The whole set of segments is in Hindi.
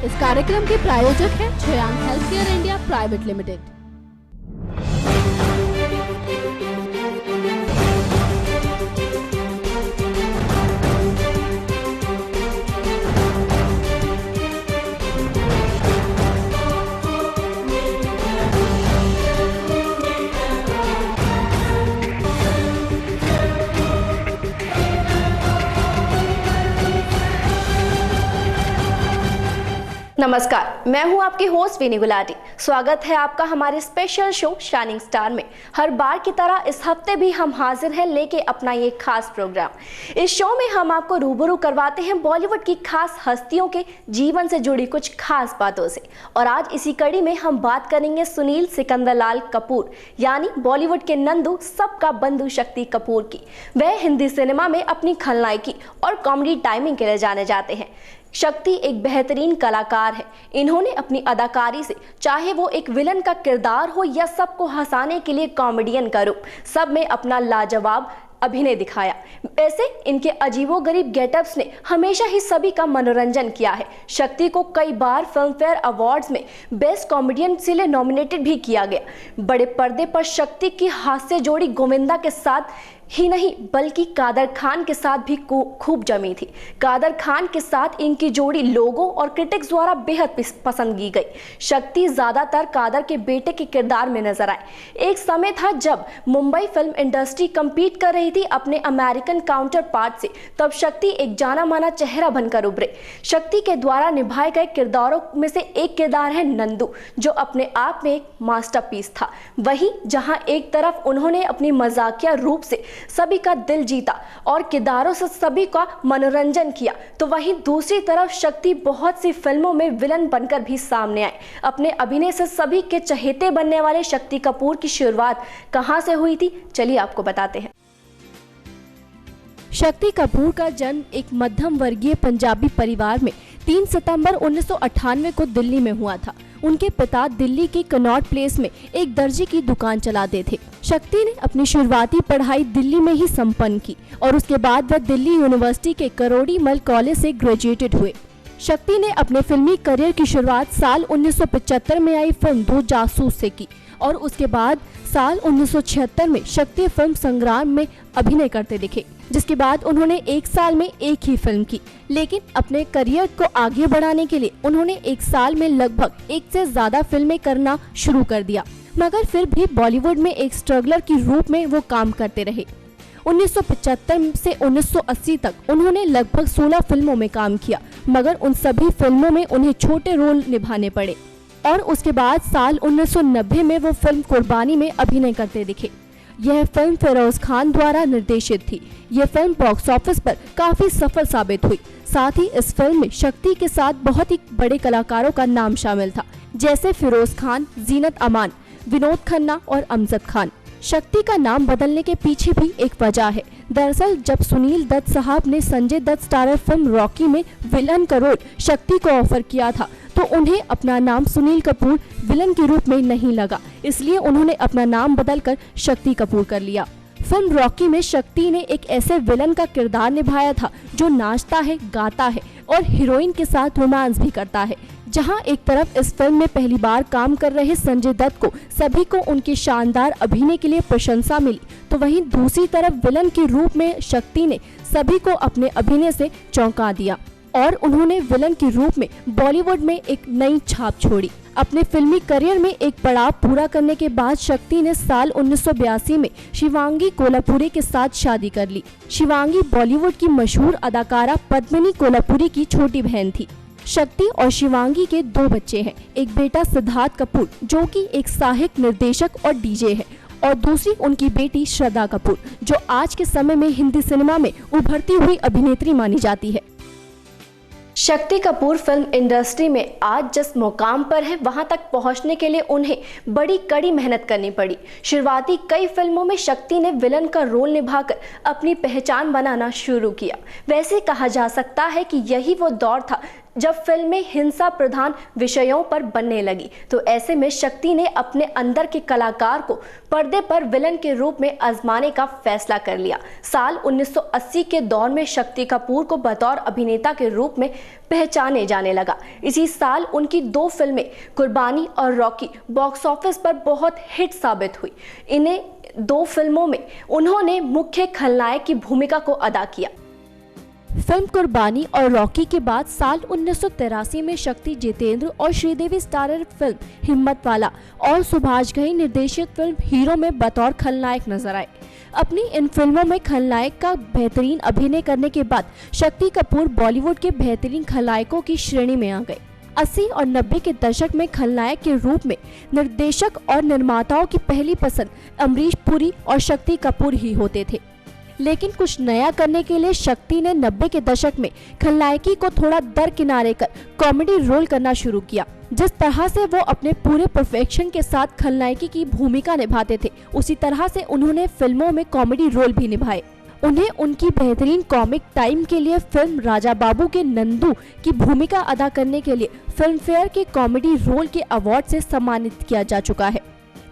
इस कार्यक्रम के प्रायोजक हैं छयांग हेल्थकेयर इंडिया प्राइवेट लिमिटेड। नमस्कार, मैं हूं आपकी होस्ट विनी गुलाटी। स्वागत है आपका हमारे स्पेशल शो शाइनिंग स्टार में। हर बार की तरह इस हफ्ते भी हम हाजिर हैं लेके अपना ये खास प्रोग्राम। इस शो में हम आपको रूबरू करवाते हैं बॉलीवुड की खास हस्तियों के जीवन से जुड़ी कुछ खास बातों से। और आज इसी कड़ी में हम बात करेंगे सुनील सिकंदरलाल कपूर यानी बॉलीवुड के नंदू, सबका बंधु शक्ति कपूर की। वह हिंदी सिनेमा में अपनी खलनायकी और कॉमेडी टाइमिंग के लिए जाने जाते हैं। शक्ति एक बेहतरीन कलाकार है। इन्होंने अपनी अदाकारी से, चाहे वो एक विलन का किरदार हो या सबको हंसाने के लिए कॉमेडियन का रूप, सब में अपना लाजवाब अभिनय दिखाया। वैसे इनके अजीबोगरीब गेटअप्स ने हमेशा ही सभी का मनोरंजन किया है। शक्ति को कई बार फिल्म फेयर अवार्ड्स में बेस्ट कॉमेडियन के लिए नॉमिनेटेड भी किया गया। बड़े पर्दे पर शक्ति की हास्य जोड़ी गोविंदा के साथ ही नहीं बल्कि कादर खान के साथ भी खूब जमी थी। कादर खान के साथ इनकी जोड़ी लोगों और क्रिटिक्स द्वारा बेहद पसंद की गई। शक्ति ज्यादातर कादर के बेटे के किरदार में नजर आए। एक समय था जब मुंबई फिल्म इंडस्ट्री compete कर रही थी अपने अमेरिकन काउंटर पार्ट से, तब शक्ति एक जाना माना चेहरा बनकर उभरे। शक्ति के द्वारा निभाए गए किरदारों में से एक किरदार है नंदू, जो अपने आप में एक मास्टरपीस था। वहीं जहां एक तरफ उन्होंने अपनी मजाकिया रूप से सभी का दिल जीता और किरदारों से सभी का मनोरंजन किया, तो वहीं दूसरी तरफ शक्ति बहुत सी फिल्मों में विलन बनकर भी सामने आए। अपने अभिनय से सभी के चहेते बनने वाले शक्ति कपूर की शुरुआत कहां से हुई थी, चलिए आपको बताते हैं। शक्ति कपूर का जन्म एक मध्यम वर्गीय पंजाबी परिवार में 3 सितंबर 1998 को दिल्ली में हुआ था। उनके पिता दिल्ली के कनॉट प्लेस में एक दर्जी की दुकान चलाते थे। शक्ति ने अपनी शुरुआती पढ़ाई दिल्ली में ही संपन्न की और उसके बाद वह दिल्ली यूनिवर्सिटी के करोड़ी मल कॉलेज से ग्रेजुएटेड हुए। शक्ति ने अपने फिल्मी करियर की शुरुआत साल 1975 में आई फिल्म दो जासूस से की और उसके बाद साल 1976 में शक्ति फिल्म संग्राम में अभिनय करते दिखे, जिसके बाद उन्होंने एक साल में एक ही फिल्म की। लेकिन अपने करियर को आगे बढ़ाने के लिए उन्होंने एक साल में लगभग 1 से ज्यादा फिल्में करना शुरू कर दिया, मगर फिर भी बॉलीवुड में एक स्ट्रगलर के रूप में वो काम करते रहे। 1975 से 1980 तक उन्होंने लगभग 16 फिल्मों में काम किया, मगर उन सभी फिल्मों में उन्हें छोटे रोल निभाने पड़े और उसके बाद साल 1990 में वो फिल्म कुर्बानी में अभिनय करते दिखे। यह फिल्म फिरोज खान द्वारा निर्देशित थी। यह फिल्म बॉक्स ऑफिस पर काफी सफल साबित हुई। साथ ही इस फिल्म में शक्ति के साथ बहुत ही बड़े कलाकारों का नाम शामिल था, जैसे फिरोज खान, जीनत अमान, विनोद खन्ना और अमजद खान। शक्ति का नाम बदलने के पीछे भी एक वजह है। दरअसल जब सुनील दत्त साहब ने Sanjay Dutt starrer film Rocky में विलन का रोल शक्ति को ऑफर किया था, तो उन्हें अपना नाम सुनील कपूर विलन के रूप में नहीं लगा, इसलिए उन्होंने अपना नाम बदलकर शक्ति कपूर कर लिया। फिल्म रॉकी में शक्ति ने एक ऐसे विलन का किरदार निभाया था जो नाचता है, गाता है और हीरोइन के साथ रोमांस भी करता है। जहां एक तरफ इस फिल्म में पहली बार काम कर रहे संजय दत्त को सभी को उनके शानदार अभिनय के लिए प्रशंसा मिली, तो वहीं दूसरी तरफ विलन के रूप में शक्ति ने सभी को अपने अभिनय से चौंका दिया और उन्होंने विलन के रूप में बॉलीवुड में एक नई छाप छोड़ी। अपने फिल्मी करियर में एक पड़ाव पूरा करने के बाद शक्ति ने साल 1982 में शिवांगी कोल्हापुरी के साथ शादी कर ली। शिवांगी बॉलीवुड की मशहूर अदाकारा पद्मिनी कोल्हापुरी की छोटी बहन थी। शक्ति और शिवांगी के 2 बच्चे हैं। एक बेटा सिद्धार्थ कपूर जो कि एक सहायक निर्देशक और डीजे है और दूसरी उनकी बेटी श्रद्धा कपूर जो आज के समय में हिंदी सिनेमा में उभरती हुई अभिनेत्री मानी जाती है। शक्ति कपूर फिल्म इंडस्ट्री में आज जिस मुकाम पर है, वहां तक पहुंचने के लिए उन्हें बड़ी कड़ी मेहनत करनी पड़ी। शुरुआती कई फिल्मों में शक्ति ने विलन का रोल निभाकर अपनी पहचान बनाना शुरू किया। वैसे कहा जा सकता है कि यही वो दौर था जब फिल्में हिंसा प्रधान विषयों पर बनने लगी तो ऐसे में शक्ति ने अपने अंदर के कलाकार को पर्दे पर विलन के रूप में आजमाने का फैसला कर लिया। साल 1980 के दौर में शक्ति कपूर को बतौर अभिनेता के रूप में पहचाने जाने लगा। इसी साल उनकी 2 फिल्में कुर्बानी और रॉकी बॉक्स ऑफिस पर बहुत हिट साबित हुई। इन्हें 2 फिल्मों में उन्होंने मुख्य खलनायक की भूमिका को अदा किया। फिल्म कुर्बानी और रॉकी के बाद साल 1983 में शक्ति जितेंद्र और श्रीदेवी स्टारर फिल्म हिम्मत वाला और सुभाष घई निर्देशित फिल्म हीरो में बतौर खलनायक नजर आए। अपनी इन फिल्मों में खलनायक का बेहतरीन अभिनय करने के बाद शक्ति कपूर बॉलीवुड के बेहतरीन खलनायकों की श्रेणी में आ गए। 80 और 90 के दशक में खलनायक के रूप में निर्देशक और निर्माताओं की पहली पसंद अमरीश पुरी और शक्ति कपूर ही होते थे, लेकिन कुछ नया करने के लिए शक्ति ने 90 के दशक में खलनायकी को थोड़ा दरकिनारे कर कॉमेडी रोल करना शुरू किया। जिस तरह से वो अपने पूरे परफेक्शन के साथ खलनायकी की भूमिका निभाते थे, उसी तरह से उन्होंने फिल्मों में कॉमेडी रोल भी निभाए। उन्हें उनकी बेहतरीन कॉमिक टाइम के लिए फिल्म राजा बाबू के नंदू की भूमिका अदा करने के लिए फिल्म फेयर के कॉमेडी रोल के अवार्ड से सम्मानित किया जा चुका है।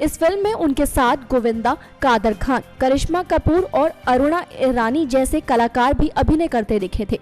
इस फिल्म में उनके साथ गोविंदा, कादर खान, करिश्मा कपूर और अरुणा ईरानी जैसे कलाकार भी अभिनय करते दिखे थे।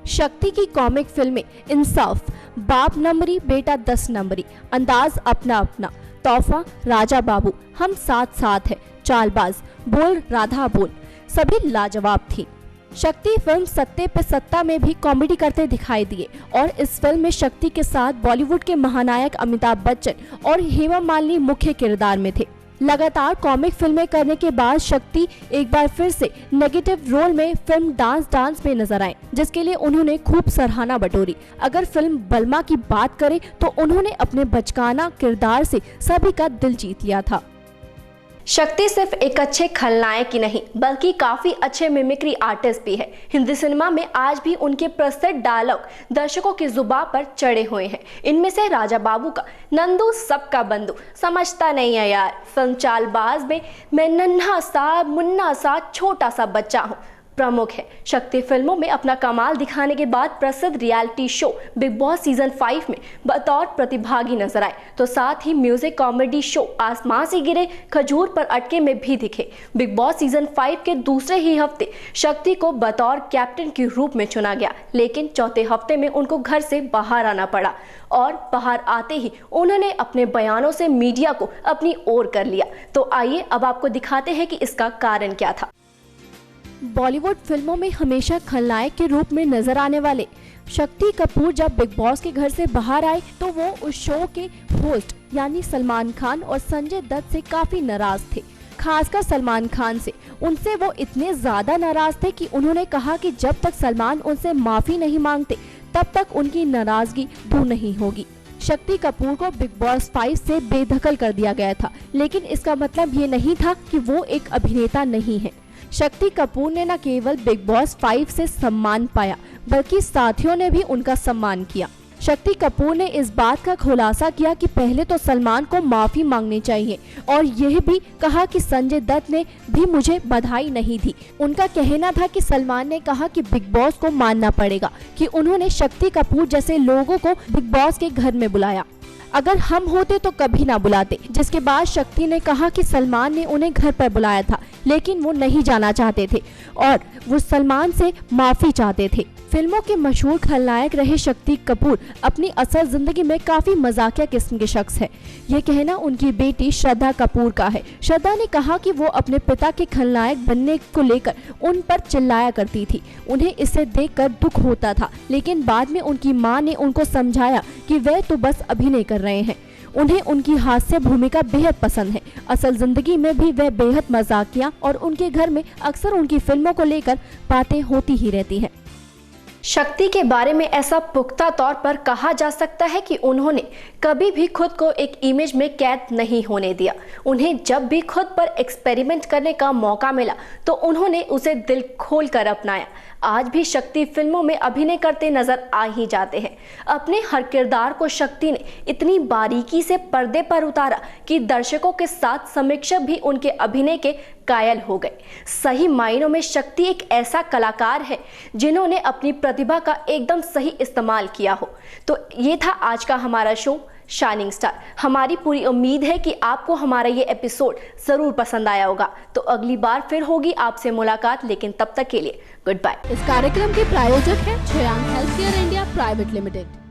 शक्ति की कॉमिक फिल्में इंसाफ, बाप नंबरी बेटा 10 नंबरी, अंदाज अपना अपना, तोहफा, राजा बाबू, हम साथ साथ है, चालबाज, बोल राधा बोल सभी लाजवाब थी। शक्ति फिल्म सत्ते पे सत्ता में भी कॉमेडी करते दिखाई दिए और इस फिल्म में शक्ति के साथ बॉलीवुड के महानायक अमिताभ बच्चन और हेमा मालिनी मुख्य किरदार में थे। लगातार कॉमिक फिल्में करने के बाद शक्ति एक बार फिर से नेगेटिव रोल में फिल्म डांस में नजर आए, जिसके लिए उन्होंने खूब सराहना बटोरी। अगर फिल्म बलमा की बात करें तो उन्होंने अपने बचकाना किरदार से सभी का दिल जीत लिया था। शक्ति सिर्फ एक अच्छे खलनायक ही नहीं बल्कि काफी अच्छे मिमिक्री आर्टिस्ट भी है। हिंदी सिनेमा में आज भी उनके प्रसिद्ध डायलॉग दर्शकों की जुबान पर चढ़े हुए हैं। इनमें से राजा बाबू का नंदू सबका बंधु, समझता नहीं है यार, फिल्म चालबाज में मैं नन्हा सा मुन्ना सा छोटा सा बच्चा हूँ प्रमुख है। शक्ति फिल्मों में अपना कमाल दिखाने के बाद प्रसिद्ध reality show big boss season 5 में बतौर प्रतिभागी नजर आए, तो साथ ही म्यूजिक कॉमेडी शो आसमां से गिरे खजूर पर अटके में भी दिखे। बिग बॉस सीजन 5 के दूसरे ही हफ्ते शक्ति को बतौर कैप्टन के रूप में चुना गया, लेकिन चौथे हफ्ते में उनको घर से बाहर आना पड़ा और बाहर आते ही उन्होंने अपने बयानों से मीडिया को अपनी ओर कर लिया। तो आइए अब आपको दिखाते हैं कि इसका कारण क्या था। बॉलीवुड फिल्मों में हमेशा खलनायक के रूप में नजर आने वाले शक्ति कपूर जब बिग बॉस के घर से बाहर आए तो वो उस शो के होस्ट यानी सलमान खान और संजय दत्त से काफी नाराज थे, खासकर सलमान खान से। उनसे वो इतने ज्यादा नाराज थे कि उन्होंने कहा कि जब तक सलमान उनसे माफी नहीं मांगते तब तक उनकी नाराजगी दूर नहीं होगी। शक्ति कपूर को बिग बॉस 5 से बेदखल कर दिया गया था, लेकिन इसका मतलब ये नहीं था कि वो एक अभिनेता नहीं है। शक्ति कपूर ने न केवल बिग बॉस 5 से सम्मान पाया बल्कि साथियों ने भी उनका सम्मान किया। शक्ति कपूर ने इस बात का खुलासा किया कि पहले तो सलमान को माफी मांगनी चाहिए और यह भी कहा कि संजय दत्त ने भी मुझे बधाई नहीं दी। उनका कहना था कि सलमान ने कहा कि बिग बॉस को मानना पड़ेगा कि उन्होंने शक्ति कपूर जैसे लोगों को बिग बॉस के घर में बुलाया, अगर हम होते तो कभी ना बुलाते। जिसके बाद शक्ति ने कहा कि सलमान ने उन्हें घर पर बुलाया था लेकिन वो नहीं जाना चाहते थे और वो सलमान से माफी चाहते थे। फिल्मों के मशहूर खलनायक रहे शक्ति कपूर अपनी असल जिंदगी में काफी मजाकिया किस्म के शख्स है। ये कहना उनकी बेटी श्रद्धा कपूर का है। श्रद्धा ने कहा कि वो अपने पिता के खलनायक बनने को लेकर उन पर चिल्लाया करती थी। उन्हें इसे देखकर दुख होता था, लेकिन बाद में उनकी मां ने उनको समझाया कि वह तो बस अभिनय कर रहे हैं। उन्हें उनकी हास्य भूमिका बेहद पसंद है। असल जिंदगी में भी वह बेहद मजाकिया और उनके घर में अक्सर उनकी फिल्मों को लेकर बातें होती ही रहती हैं। शक्ति के बारे में ऐसा पुख्ता तौर पर कहा जा सकता है कि उन्होंने कभी भी खुद को एक इमेज में कैद नहीं होने दिया। उन्हें जब भी खुद पर एक्सपेरिमेंट करने का मौका मिला तो उन्होंने उसे दिल खोलकर अपनाया। आज भी शक्ति फिल्मों में अभिनय करते नजर आ ही जाते हैं। अपने हर किरदार को शक्ति ने इतनी बारीकी से पर्दे पर उतारा कि दर्शकों के साथ समीक्षक भी उनके अभिनय के कायल हो गए। सही मायनों में शक्ति एक ऐसा कलाकार है जिन्होंने अपनी प्रतिभा का एकदम सही इस्तेमाल किया हो। तो ये था आज का हमारा शो शाइनिंग स्टार। हमारी पूरी उम्मीद है कि आपको हमारा ये एपिसोड जरूर पसंद आया होगा। तो अगली बार फिर होगी आपसे मुलाकात, लेकिन तब तक के लिए गुड बाय। इस कार्यक्रम के प्रायोजक हैं Shreyang Health Care India Private limited.